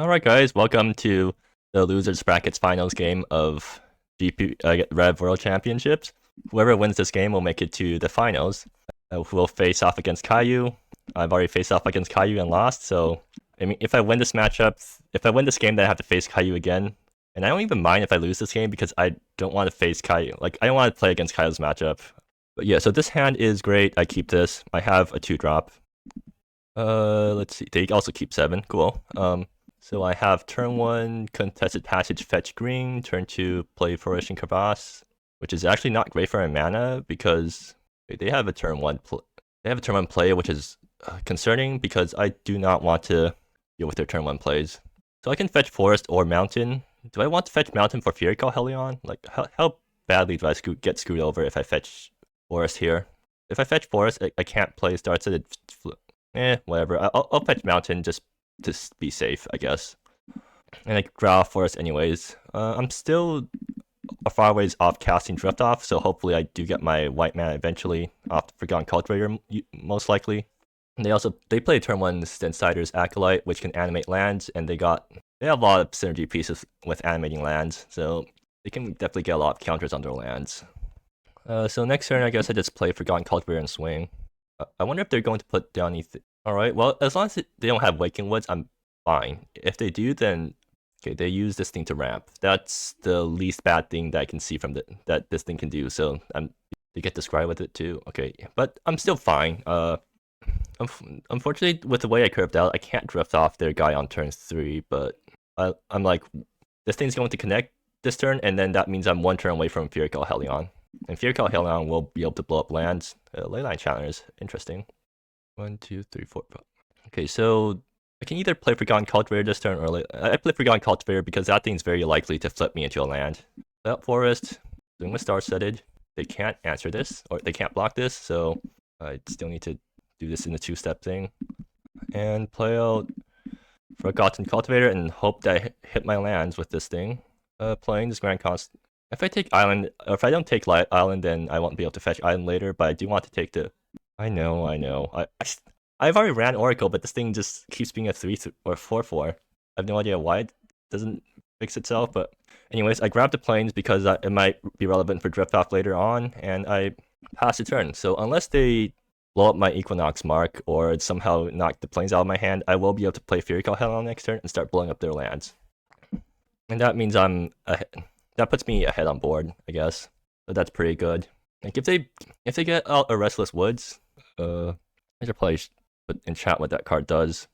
Alright guys, welcome to the Losers Brackets Finals game of REV World Championships. Whoever wins this game will make it to the finals. We'll face off against Caillou. I've already faced off against Caillou and lost, so I mean, if I win this game, then I have to face Caillou again. And I don't even mind if I lose this game because I don't want to face Caillou. Like, I don't want to play against Caillou's matchup. But yeah, so this hand is great. I keep this. I have a 2-drop. Let's see. They also keep 7. Cool. So I have turn 1, Contested Passage, fetch green. Turn 2, play Flourishing Crevasse, which is actually not great for my mana because they have a turn 1 play, which is concerning because I do not want to deal with their turn 1 plays. So I can fetch Forest or Mountain. Do I want to fetch Mountain for Fury Call Helion? Like, how badly do I get screwed over if I fetch Forest here? If I fetch Forest, I can't play Start Set. Whatever. I'll fetch Mountain just to be safe, I guess. And I draw Forest anyways. I'm still a far ways off casting Drift Off, so hopefully I do get my white mana eventually off the Forgotten Cultivator, most likely. And they play turn 1 Stensider's Acolyte, which can animate lands, and they have a lot of synergy pieces with animating lands, so they can definitely get a lot of counters on their lands. So next turn, I guess I just play Forgotten Cultivator and swing. I wonder if they're going to put down anything. Alright, well, as long as they don't have Waking Woods, I'm fine. If they do, then okay, they use this thing to ramp. That's the least bad thing that I can see from that this thing can do. So they get to scry with it too. Okay, but I'm still fine. Unfortunately, with the way I curved out, I can't drift off their guy on turn 3. But I'm like, this thing's going to connect this turn, and then that means I'm 1 turn away from Fury Call Helion. And Fury Call Helion will be able to blow up lands. Leyline Challengers, interesting. 1, 2, 3, 4, 5. Okay, so I can either play Forgotten Cultivator this turn or I play Forgotten Cultivator because that thing's very likely to flip me into a land. Without Forest, doing with Star Setted, they can't answer this, or they can't block this, so I still need to do this in the 2-step thing. And play out Forgotten Cultivator and hope that I hit my lands with this thing. Playing this Grand Constant. If I take Island, or if I don't take Island, then I won't be able to fetch Island later, but I do want to take the... I know. I've already ran Oracle, but this thing just keeps being a 3 or 4/4. I have no idea why it doesn't fix itself, but anyways, I grabbed the planes because it might be relevant for Drift Off later on, and I pass the turn. So unless they blow up my Equinox Mark or somehow knock the planes out of my hand, I will be able to play Fury Call Hell on next turn and start blowing up their lands. And that means that puts me ahead on board, I guess. So that's pretty good. Like if they get out a Restless Woods, I should probably put in chat what that card does.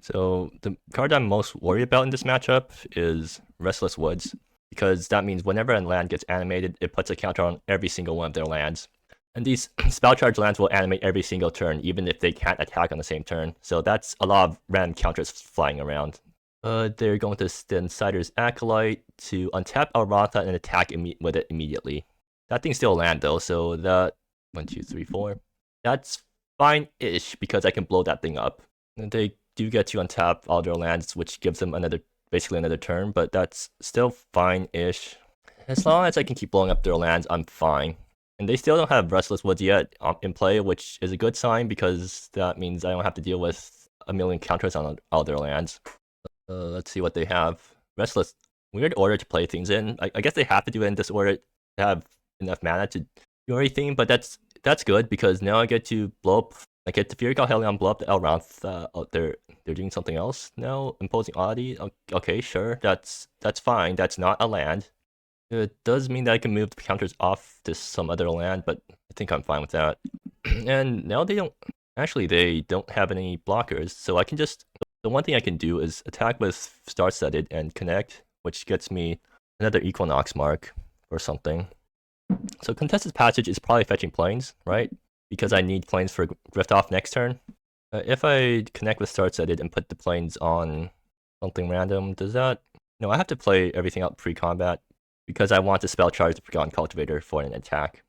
So the card I'm most worried about in this matchup is Restless Woods, because that means whenever a land gets animated, it puts a counter on every single one of their lands. And these spell charge lands will animate every single turn, even if they can't attack on the same turn. So that's a lot of random counters flying around. They're going to Stensider's Acolyte to untap Alrata and attack with it immediately. That thing's still a land though, so that 1, 2, 3, 4. That's fine-ish because I can blow that thing up. And they do get to untap all their lands, which gives them basically another turn, but that's still fine-ish. As long as I can keep blowing up their lands, I'm fine. And they still don't have Restless Woods yet in play, which is a good sign because that means I don't have to deal with a million counters on all their lands. Let's see what they have. Restless. Weird order to play things in. I guess they have to do it in this order to have enough mana to do everything, but that's good because now I get to blow up. I get to Fury Call Helion, blow up the Elranth. They're doing something else now. Imposing Oddity. Okay, sure. That's fine. That's not a land. It does mean that I can move the counters off to some other land, but I think I'm fine with that. And now they don't have any blockers, so I can just... The one thing I can do is attack with Star Setted and connect, which gets me another Equinox Mark or something. So Contested Passage is probably fetching planes, right? Because I need planes for Drift Off next turn. If I connect with Star Setted and put the planes on something random, does that... No, I have to play everything out pre-combat because I want to spell charge the Forgotten Cultivator for an attack.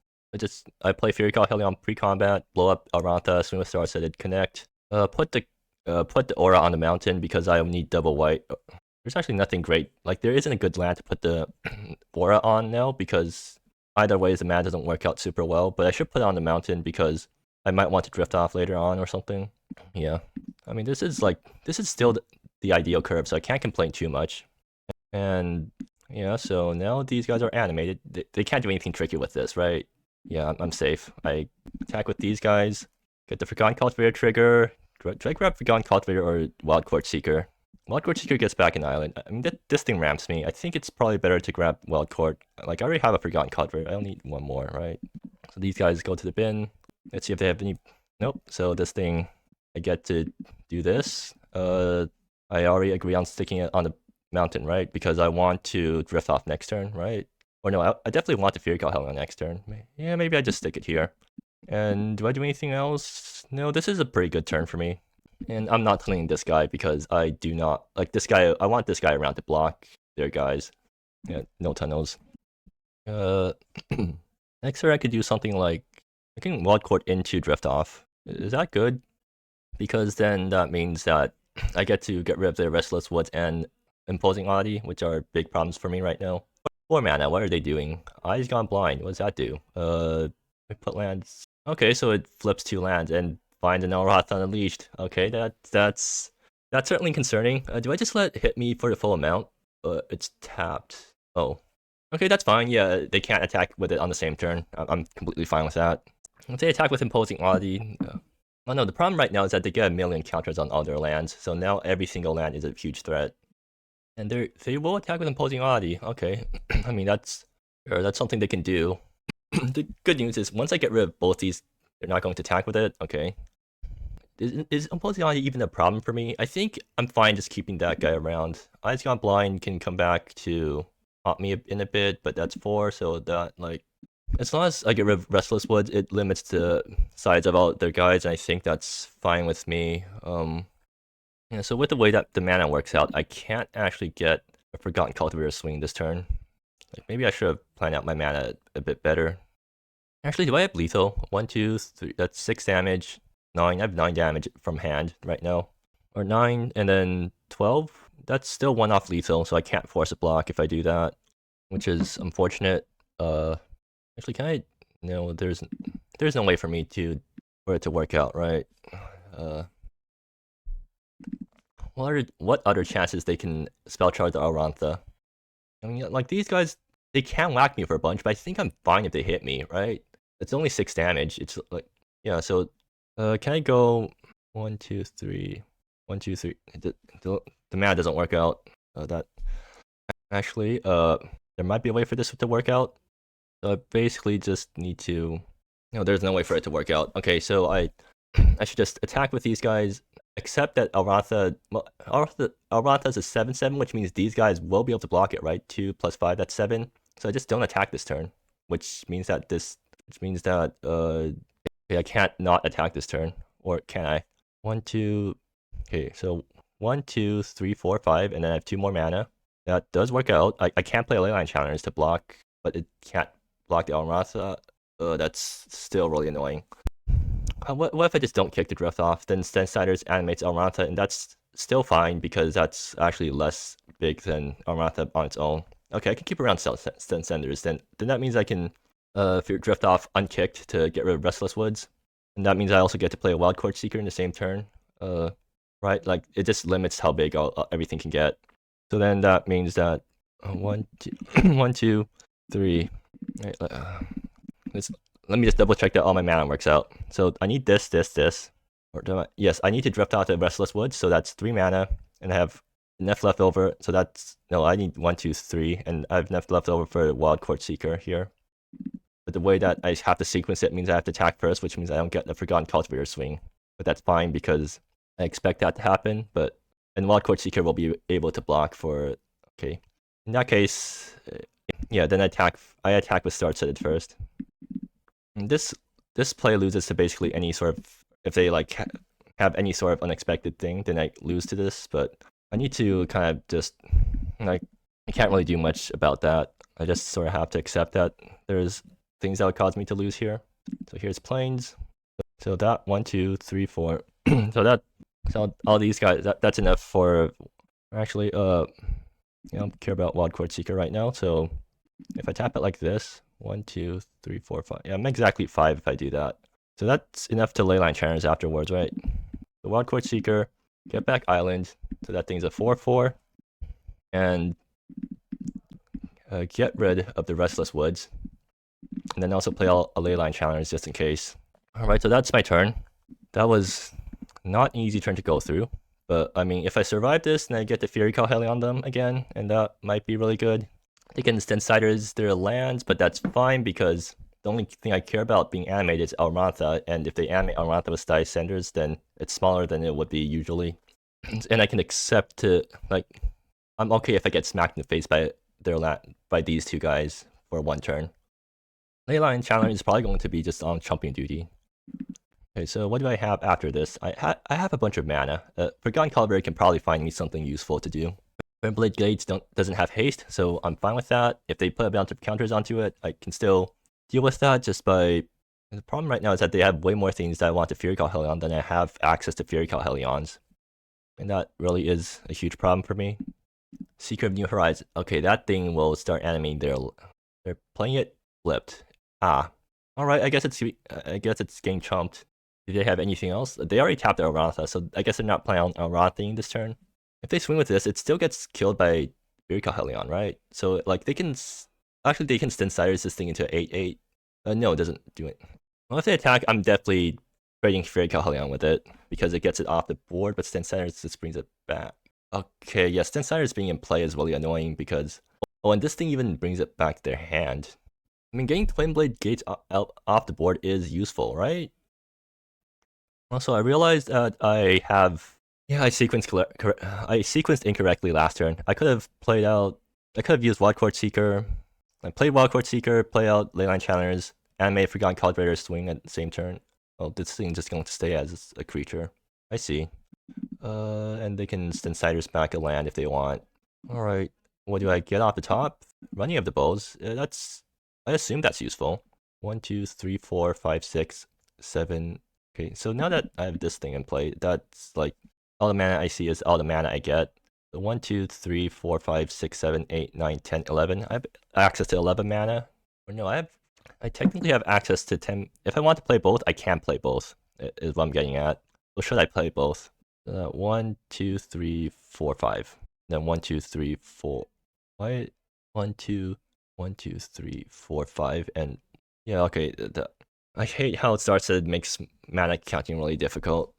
I play Fury Call Helion pre-combat, blow up Arantha, swing with Star Setted, connect, put the aura on the mountain because I need double white. There's actually nothing great. Like, there isn't a good land to put the aura on now because either way the mana doesn't work out super well, but I should put it on the mountain because I might want to drift off later on or something. Yeah. I mean, this is still the ideal curve, so I can't complain too much. And yeah, so now these guys are animated. They can't do anything tricky with this, right? Yeah, I'm safe. I attack with these guys, get the Forgotten Cultivator trigger. Do I grab Forgotten Cultivator or Wild Quartz Seeker? Wild Quartz Seeker gets back an island. I mean, this thing ramps me. I think it's probably better to grab Wild Quartz. Like, I already have a Forgotten Cultivator. I only need one more, right? So these guys go to the bin. Let's see if they have any... Nope. So this thing, I get to do this. I already agree on sticking it on the mountain, right? Because I want to drift off next turn, right? Or no, I definitely want the Fury Call Hell on next turn. Yeah, maybe I just stick it here. And do I do anything else? No, this is a pretty good turn for me. And I'm not cleaning this guy because I do not like this guy. I want this guy around to block their guys. Yeah, no tunnels. Next turn I could do something like I can Wild Court into drift off. Is that good? Because then that means that I get to get rid of the Restless Woods and Imposing Oddity, which are big problems for me right now. 4 mana, what are they doing? Eyes Gone Blind, what does that do? I put lands. Okay, so it flips 2 lands and finds an Elrath Unleashed. Okay, that's certainly concerning. Do I just let it hit me for the full amount? It's tapped. Oh. Okay, that's fine. Yeah, they can't attack with it on the same turn. I'm completely fine with that. If they attack with Imposing Oddity... Oh no, the problem right now is that they get a million counters on all their lands, so now every single land is a huge threat. And they will attack with Imposing Oddity. Okay, I mean that's something they can do. The good news is once I get rid of both these, they're not going to attack with it. Okay. Is Imposing Oddity even a problem for me? I think I'm fine just keeping that guy around. Eyes Gone Blind can come back to haunt me in a bit, but that's 4, so that like as long as I get rid of Restless Woods, it limits the size of all their guys, and I think that's fine with me. Yeah, so with the way that the mana works out, I can't actually get a Forgotten Cultivator swing this turn. Like maybe I should have planned out my mana a bit better. Actually, do I have lethal? 1, 2, 3, that's 6 damage. 9, I have 9 damage from hand right now. Or 9, and then 12? That's still 1 off lethal, so I can't force a block if I do that, which is unfortunate. Actually, can I? No, there's no way for me for it to work out, right? What other chances they can spell charge the Arantha? I mean, like these guys, they can whack me for a bunch, but I think I'm fine if they hit me, right? It's only 6 damage. It's like yeah. So, can I go 1, 2, 3, 1, 2, 3? The mana doesn't work out. That actually, there might be a way for this to work out. So I basically just need to... No, there's no way for it to work out. Okay, so I should just attack with these guys, except that Elrath's a 7/7, which means these guys will be able to block it, right? 2 + 5, that's 7. So I just don't attack this turn, which means that okay, I can't not attack this turn, or can I? 1, 2. Okay, so 1, 2, 3, 4, 5, and then I have 2 more mana. That does work out. I can't play Leyline Challenge to block, but it can't block the Elrath. That's still really annoying. What if I just don't kick the drift off? Then Stensiders animates Elrath, and that's still fine because that's actually less big than Elrath on its own. Okay, I can keep around Stensiders. Then that means I can drift off unkicked to get rid of Restless Woods, and that means I also get to play a Wild Quartz Seeker in the same turn. Right? Like it just limits how big everything can get. So then that means that 1, 2, 1, 2, 3. Right, let me just double check that all my mana works out. So I need this. Or yes, I need to drift out the Restless Woods, so that's 3 mana, and I have enough left over. So no, I need 1, 2, 3, and I have enough left over for Wild Quartz Seeker here. But the way that I have to sequence it means I have to attack first, which means I don't get the Forgotten Cultivator swing. But that's fine because I expect that to happen. And Wild Quartz Seeker will be able to block for... Okay. In that case, yeah, then I attack with Start Set first. And this play loses to basically any sort of... If they like have any sort of unexpected thing, then I lose to this. But I need to kind of just... like, I can't really do much about that. I just sort of have to accept that there's things that would cause me to lose here. So here's Plains. So that 1, 2, 3, 4. So all these guys, that's enough for... Actually, I don't care about Wild Quartz Seeker right now. So if I tap it like this, 1, 2, 3, 4, 5. Yeah, I'm exactly 5 if I do that. So that's enough to Leyline Challenge afterwards, right? The Wild Quartz Seeker, get back Island, So that thing's a 4/4. And get rid of the Restless Woods. And then also play a Leyline Challenge just in case. Alright, so that's my turn. That was not an easy turn to go through. But, I mean, if I survive this, then I get the Fury Call Heli on them again, and that might be really good. They can Stenciders their lands, but that's fine because the only thing I care about being animated is Alrantha, and if they animate Alrantha with Style Senders, then it's smaller than it would be usually. And I can accept to, like, I'm okay if I get smacked in the face by these two guys for one turn. Leyline Challenge is probably going to be just on chomping duty. Okay, so what do I have after this? I have a bunch of mana. Forgotten Caliber can probably find me something useful to do. Blade Gates doesn't have haste, so I'm fine with that. If they put a bunch of counters onto it, I can still deal with that just by... The problem right now is that they have way more things that I want to Fury Call Helion than I have access to Fury Call Helions. And that really is a huge problem for me. Seeker of New Horizons. Okay, that thing will start animating they're playing it flipped. Ah. Alright, I guess it's getting chomped. Do they have anything else? They already tapped their Alrantha, so I guess they're not playing on Alrantha this turn. If they swing with this, it still gets killed by Fury Call Helion, right? So, like, they can Stenciders this thing into 8/8. No, it doesn't do it. Well, if they attack, I'm definitely trading Fury Call Helion with it, because it gets it off the board, but Stenciders just brings it back. Okay, yeah, Stenciders being in play is really annoying, because... Oh, and this thing even brings it back to their hand. I mean, getting Twin Blade Gates off the board is useful, right? Also, I realized that I have... Yeah, I sequenced incorrectly last turn. I could have used Wildcourt Seeker. I played Wildcourt Seeker, play out Leyline Challengers, animate Forgotten Cultivator swing at the same turn. Oh, this thing's just going to stay as a creature. I see. And they can Stenciders back a land if they want. Alright, what do I get off the top? Running of the Bows. I assume that's useful. 1, 2, 3, 4, 5, 6, 7. Okay, so now that I have this thing in play, that's like all the mana I see is all the mana I get. So 1, 2, 3, 4, 5, 6, 7, 8, 9, 10, 11. I have access to 11 mana. Or no, I technically have access to 10. If I want to play both, I can play both, is what I'm getting at. So should I play both? 1, 2, 3, 4, 5. Then 1, 2, 3, 4. Why? 1, 2, 1, 2, 3, 4, 5, and yeah, okay. I hate how it starts. It makes mana counting really difficult.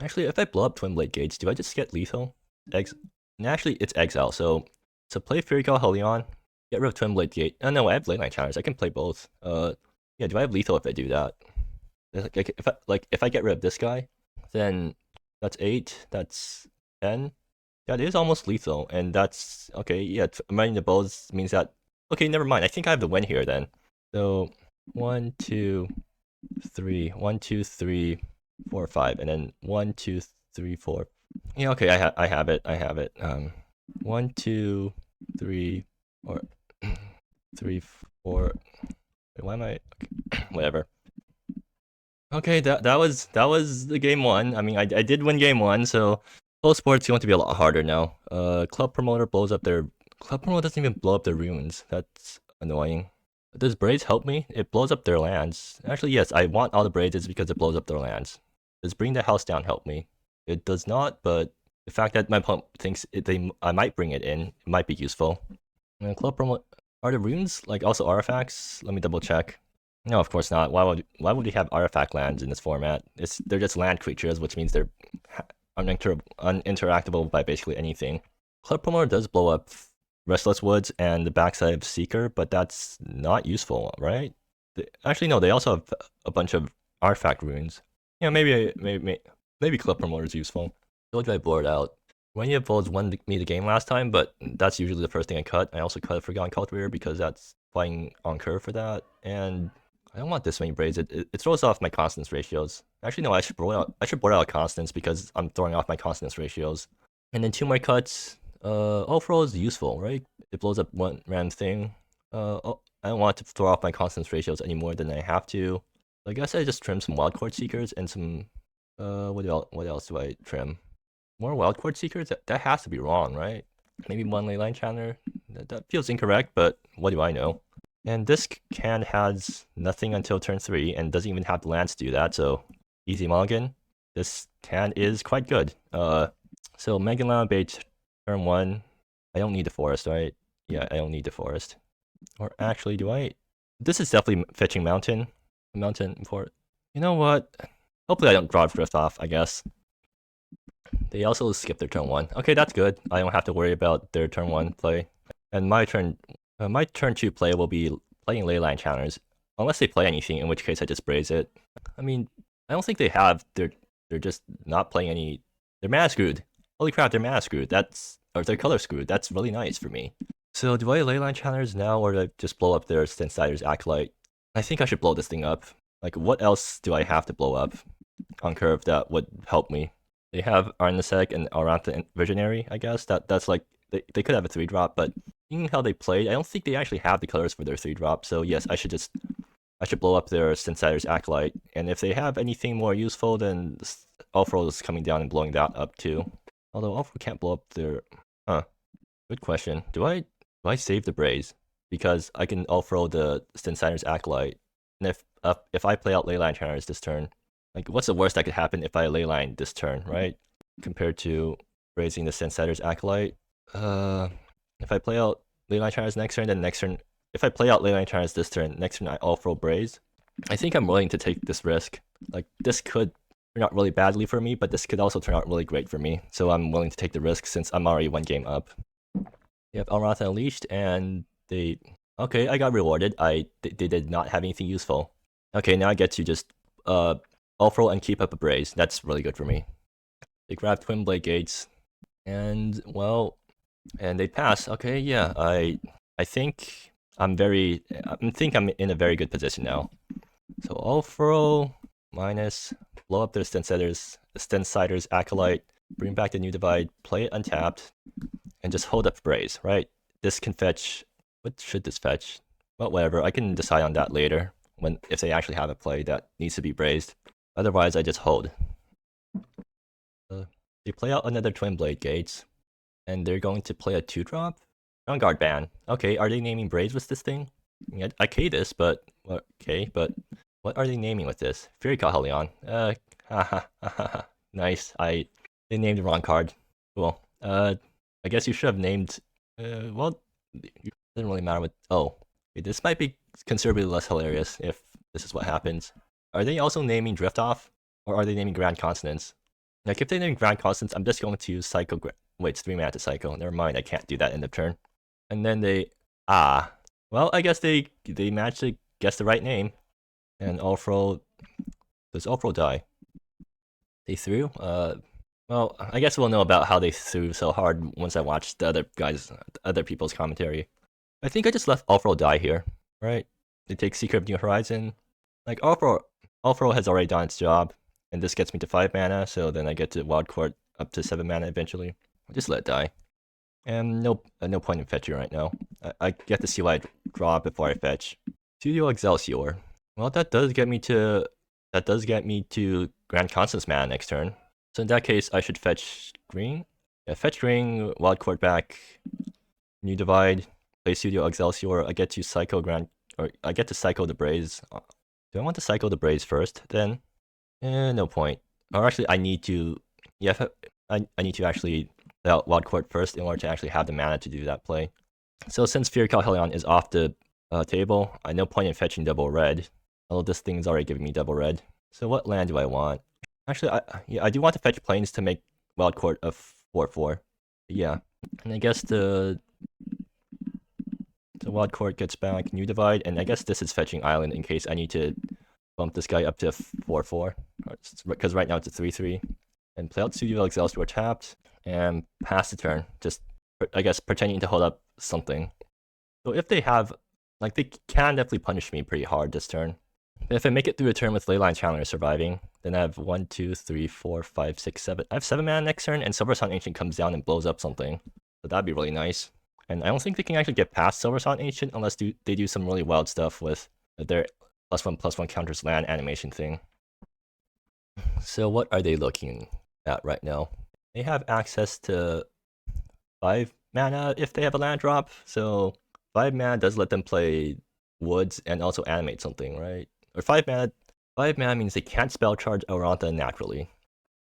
Actually, if I blow up Twin Blade Gates, do I just get lethal? And actually, it's exile. So play Fury Call Helion, get rid of Twin Blade Gate. Oh no, I have Leyline Challengers. I can play both. Yeah, do I have lethal if I do that? If I get rid of this guy, then that's 8. That's 10. That is almost lethal, and that's okay. Yeah, running the bows means that. Okay, never mind. I think I have the win here then. So 1, 2, 3, 1, 2, 3, 4, 5, and then 1, 2, 3, 4. Yeah, okay, I have it. 1, 2, 3, or 3, 4. Wait, why am I? Okay. Whatever. Okay, that was the game 1. I mean, I did win game 1, so Pro Sport's going to be a lot harder now. Club Promoter blows up their... Club Promoter doesn't even blow up their runes. That's annoying. Does Braids help me? It blows up their lands. Actually, yes, I want all the Braids because it blows up their lands. Does Bring the House Down help me? It does not, but the fact that my opponent thinks I might bring it in, it might be useful. And Club Promoter... Are the runes like also artifacts? Let me double check. No, of course not. Why would we have artifact lands in this format? They're just land creatures, which means they're uninteractable by basically anything. Club Promoter does blow up Restless Woods and the backside of Seeker, but that's not useful, right? Actually, no, they also have a bunch of artifact runes. Yeah, maybe Club Promoter is useful. So what did I board out? Rainy of Wolves won me the game last time, but that's usually the first thing I cut. I also cut Forgotten Cultivator because that's playing on curve for that, and I don't want this many Braids. It throws off my Consonance ratios. Actually, no, I should board out Consonance because I'm throwing off my Consonance ratios. And then 2 more cuts. Overall is useful, right? It blows up one random thing. I don't want to throw off my Consonance ratios any more than I have to. So I guess I just trim some Wildcourt Seekers and some... what else do I trim? More Wildcourt Seekers? That has to be wrong, right? Maybe 1 Leyline Challenger? That feels incorrect, but what do I know? And this can has nothing until turn 3 and doesn't even have the lands to do that, so easy mulligan. This can is quite good. So Megalon bait turn 1. I don't need the forest, right? Yeah, I don't need the forest. Or actually, do I? This is definitely fetching mountain. Mountain for. You know what? Hopefully I don't draw drift off, I guess. They also skip their turn 1. Okay, that's good. I don't have to worry about their turn 1 play. And my turn 2 play will be playing Leyline Challengers. Unless they play anything, in which case I just braze it. I mean, I don't think they have. They're just not playing any. They're mana screwed. Holy crap, they're mana screwed. Or they're color screwed. That's really nice for me. So do I Leyline Challengers now, or do I just blow up their Stensider's Acolyte? I think I should blow this thing up. Like, what else do I have to blow up on curve that would help me? They have Arnesek and Arantha Visionary, I guess. That's like, they could have a 3-drop, but seeing how they played, I don't think they actually have the colors for their 3-drop. So yes, I should blow up their Stensider's Acolyte. And if they have anything more useful, then Ulfro is coming down and blowing that up too. Although Ulfro can't blow up their... Good question. Do I save the Braze? Because I can Ulfro the Stensider's Acolyte. And if I play out Leyline Challengers this turn, like, what's the worst that could happen if I Leyline this turn, right? Compared to raising the Stensider's Acolyte. If I play out Leyline Challengers next turn, then next turn... If I play out Leyline Challengers this turn, next turn I Ulfro Braze. I think I'm willing to take this risk. Like, this could turn out really badly for me, but this could also turn out really great for me. So I'm willing to take the risk since I'm already 1 game up. You have Alratha Unleashed, and they... Okay, I got rewarded. They did not have anything useful. Okay, now I get to just Ulfro and keep up a Braze. That's really good for me. They grab Twin Blade Gates, and, well... And they pass. Okay, yeah, I think I'm in a very good position now. So Ulfro minus, blow up their Stensider's Acolyte, bring back the New Divide, play it untapped, and just hold up Braze, right? This can fetch... What should this fetch? Well, whatever. I can decide on that later, if they actually have a play that needs to be brazed. Otherwise, I just hold. They play out another Twin Blade Gates, and they're going to play a 2-drop? Ground Guard ban. Okay, are they naming Braze with this thing? I mean, I K this, but... Okay, but... What are they naming with this? Fury Call Helion. Nice. They named the wrong card. Cool. I guess you should have named... well... It doesn't really matter what... Oh. Okay, this might be considerably less hilarious if this is what happens. Are they also naming Drift Off? Or are they naming Grand Consonance? Like, if they name Grand Consonance, I'm just going to Psycho... Wait, it's 3 mana to Psycho. Never mind, I can't do that end of turn. And then they... Well, I guess they managed to guess the right name. And Ulfro... Does Ulfro die? They threw? Well, I guess we'll know about how they threw so hard once I watch the other people's commentary. I think I just left Ulfro die here, right? They take Secret of New Horizon. Like, Ulfro has already done its job, and this gets me to 5 mana, so then I get to Wild Court up to 7 mana eventually. I'll just let it die. And no point in fetching right now. I get to see what I draw before I fetch. Studio Excelsior. Well, that does get me to Grand Consonance mana next turn. So in that case, I should fetch green. Yeah, fetch green, Wild Court back, New Divide, play Studio Excelsior. I get to Psycho the Braze. Do I want to Psycho the Braze first then? No point. Or actually, I need to. Yeah, I need to actually play out Wild Court first in order to actually have the mana to do that play. So since Fury Call Helion is off the table, I no point in fetching double red. Although this thing's already giving me double red. So what land do I want? Actually, I do want to fetch planes to make Wild Court a 4/4. Yeah, and I guess the Wild Court gets back New Divide, and I guess this is fetching Island in case I need to bump this guy up to 4/4, because right now it's a 3/3. And play out Studio Excelsior tapped, and pass the turn, just, I guess, pretending to hold up something. So if they have, like, they can definitely punish me pretty hard this turn. But if I make it through a turn with Leyline Challenger surviving, then I have 1, 2, 3, 4, 5, 6, 7. I have 7 mana next turn, and Silversun Ancient comes down and blows up something. So that'd be really nice. And I don't think they can actually get past Silversun Ancient unless they do some really wild stuff with their +1/+1 counters land animation thing. So what are they looking at right now? They have access to 5 mana if they have a land drop. So 5 mana does let them play Woods and also animate something, right? Or 5 mana means they can't spell charge Arantha naturally.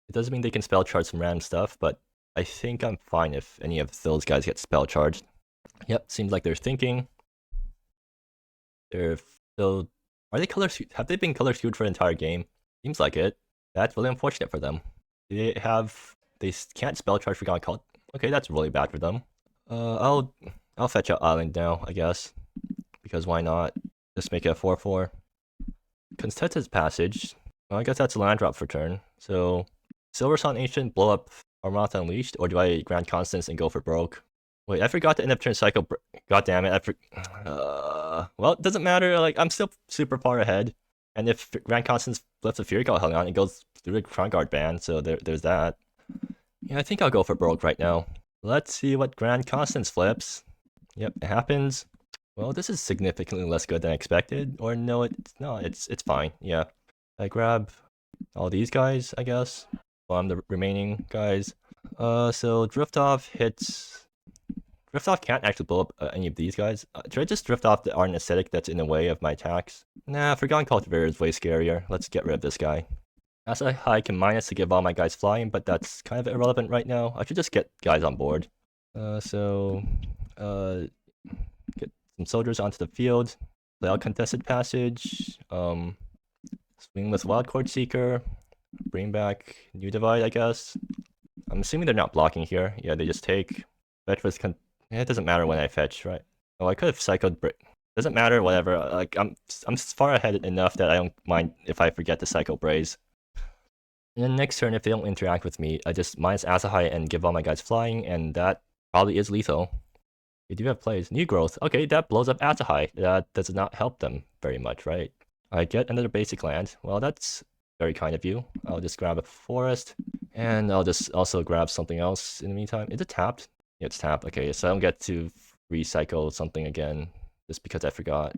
It doesn't mean they can spell charge some random stuff, but I think I'm fine if any of those guys get spell charged. Yep, seems like they're thinking. They're still... Are they color... Have they been color skewed for the entire game? Seems like it. That's really unfortunate for them. They have... They can't spell charge for God Cult. Okay, that's really bad for them. I'll fetch out Island now, I guess. Because why not? Just make it a 4/4. Consonance Passage. Well, I guess that's a land drop for turn. So, Silversun Ancient, blow up Armath Unleashed, or do I grant Consonance and go for broke? Wait, I forgot to end up turn cycle. God damn it! Well, it doesn't matter. Like, I'm still super far ahead. And if Grand Consonance flips a Fury Call Hellion, it goes through the Crown Guard ban. So there's that. Yeah, I think I'll go for broke right now. Let's see what Grand Consonance flips. Yep, it happens. Well, this is significantly less good than I expected. Or no, it's fine. Yeah, I grab all these guys, I guess. Bomb the remaining guys. So Drift Off hits. Drift Off can't actually blow up any of these guys. Should I just Drift Off the Ardent Aesthetic that's in the way of my attacks? Nah, Forgotten Cultivator is way scarier. Let's get rid of this guy. As I can minus to give all my guys flying, but that's kind of irrelevant right now. I should just get guys on board. Get some soldiers onto the field. Play out Contested Passage. Swing with Wildcord Seeker. Bring back New Divide, I guess. I'm assuming they're not blocking here. Yeah, they just take. Fetch with yeah, it doesn't matter when I fetch, right? Oh, I could have cycled. Doesn't matter, whatever. Like I'm far ahead enough that I don't mind if I forget to cycle Braze. And then next turn, if they don't interact with me, I just minus Azahai and give all my guys flying, and that probably is lethal. They do have plays. New Growth. Okay, that blows up Azahai. That does not help them very much, right? I get another basic land. Well, that's very kind of you. I'll just grab a forest, and I'll just also grab something else in the meantime. Is it tapped? Yeah, it's tapped. Okay, so I don't get to recycle something again just because I forgot.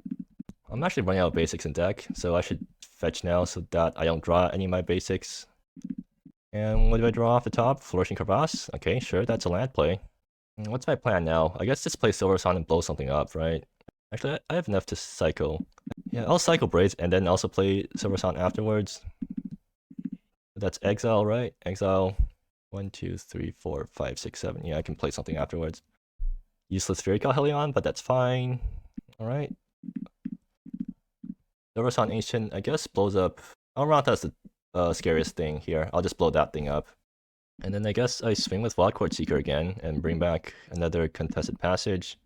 I'm actually running out of basics in deck, so I should fetch now so that I don't draw any of my basics. And what do I draw off the top? Flourishing Crevasse? Okay, sure, that's a land play. What's my plan now? I guess just play Silversun and blow something up, right? Actually, I have enough to cycle. Yeah, I'll cycle Braze and then also play Silversun afterwards. That's Exile, right? Exile 1, 2, 3, 4, 5, 6, 7. Yeah, I can play something afterwards. Useless Fury Call Hellion, but that's fine. Alright. Silversun Ancient, I guess, blows up. Almarath has the scariest thing here. I'll just blow that thing up. And then I guess I swing with Wildcord Seeker again and bring back another Contested Passage.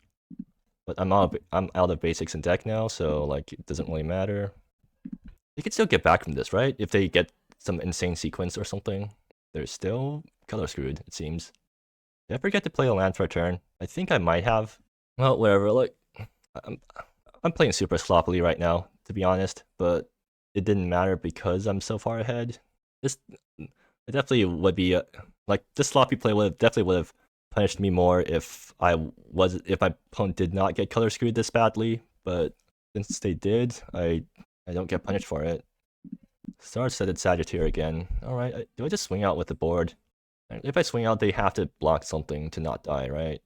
But I'm out of basics in deck now, so like it doesn't really matter. They can still get back from this, right? If they get some insane sequence or something. They're still color screwed, it seems. Did I forget to play a land for a turn? I think I might have. Well, whatever. Like, I'm playing super sloppily right now, to be honest. But it didn't matter because I'm so far ahead. It definitely would be like this sloppy play definitely would have punished me more if my opponent did not get color screwed this badly. But since they did, I don't get punished for it. Star-studded Sagittarius again. Alright, do I just swing out with the board? If I swing out, they have to block something to not die, right?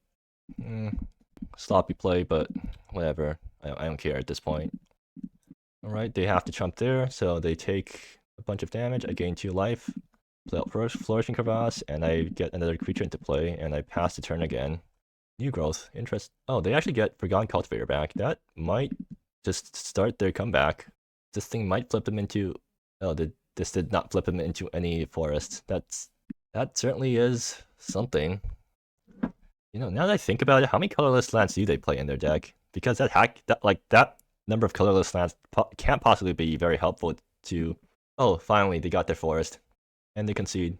Sloppy play, but whatever. I don't care at this point. Alright, they have to jump there, so they take a bunch of damage. I gain 2 life. Play out Flourishing Crevasse, and I get another creature into play, and I pass the turn again. New Growth. Interest. Oh, they actually get Forgotten Cultivator back. That might just start their comeback. This thing might flip them into... Oh, this did not flip him into any forest. That certainly is something. You know, now that I think about it, how many colorless lands do they play in their deck? Because that number of colorless lands can't possibly be very helpful to... Oh, finally, they got their forest. And they concede.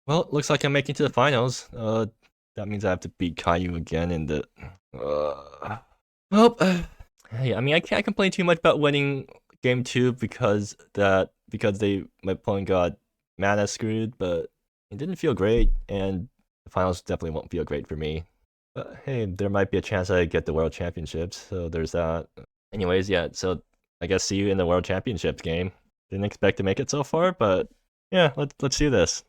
Well, looks like I'm making it to the finals. That means I have to beat Caillou again in the... Hey, I mean, I can't complain too much about winning Game 2 because my opponent got mana screwed, but it didn't feel great, and the finals definitely won't feel great for me. But hey, there might be a chance I get the World Championships, so there's that. Anyways, yeah, so I guess see you in the World Championships game. Didn't expect to make it so far, but yeah, let's do this.